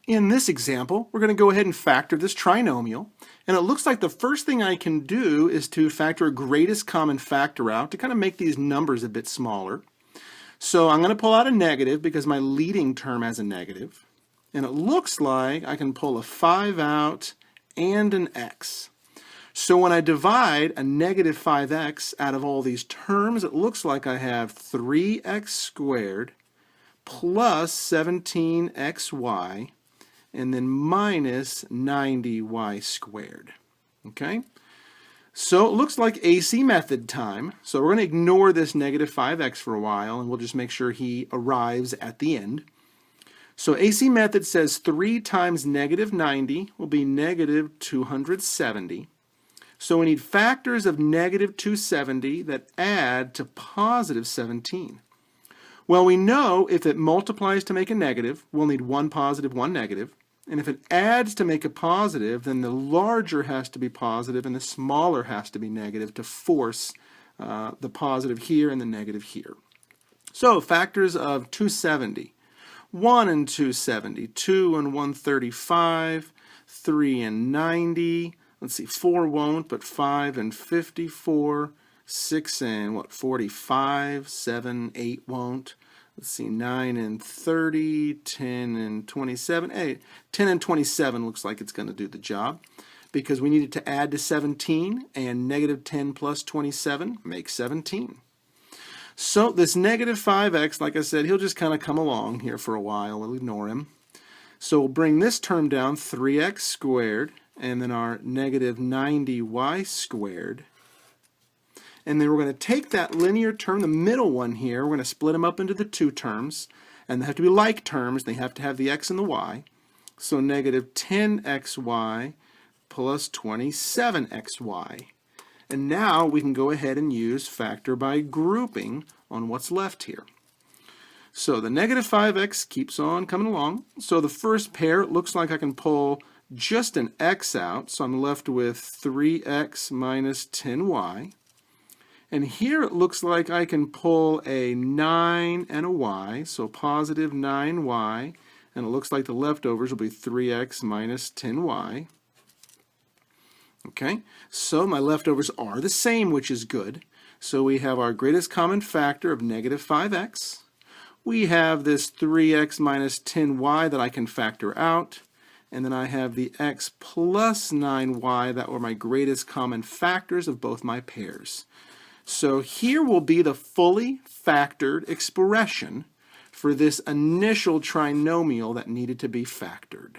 In this example, we're going to go ahead and factor this trinomial, and it looks like the first thing I can do is to factor a greatest common factor out to kind of make these numbers a bit smaller. So I'm going to pull out a negative because my leading term has a negative, and it looks like I can pull a 5 out and an x. So when I divide a negative 5x out of all these terms, it looks like I have 3x squared plus 17xy and then minus 90y squared. Okay? So it looks like AC method time. So we're going to ignore this negative 5x for a while, and we'll just make sure he arrives at the end. So AC method says 3 times negative 90 will be negative 270. So we need factors of negative 270 that add to positive 17. Well, we know if it multiplies to make a negative, we'll need one positive, one negative. And if it adds to make a positive, then the larger has to be positive and the smaller has to be negative to force the positive here and the negative here. So factors of 270. 1 and 270, 2 and 135, 3 and 90. Let's see, 4 won't, but 5 and 54, 6 and 45, 7, 8 won't. Let's see, 9 and 30, 10 and 27. 10 and 27 looks like it's going to do the job because we needed to add to 17, and negative 10 plus 27 makes 17. So this negative 5x, like I said, he'll just kind of come along here for a while. We'll ignore him. So we'll bring this term down, 3x squared, and then our negative 90y squared. And then we're going to take that linear term, the middle one here, we're going to split them up into the two terms. And they have to be like terms. They have to have the x and the y. So negative 10xy plus 27xy. And now we can go ahead and use factor by grouping on what's left here. So the negative 5x keeps on coming along. So the first pair, it looks like I can pull just an x out. So I'm left with 3x minus 10y. And here it looks like I can pull a 9 and a y, so positive 9y, and it looks like the leftovers will be 3x minus 10y. Okay, so my leftovers are the same, which is good. So we have our greatest common factor of negative 5x. We have this 3x minus 10y that I can factor out. And then I have the x plus 9y that were my greatest common factors of both my pairs. So here will be the fully factored expression for this initial trinomial that needed to be factored.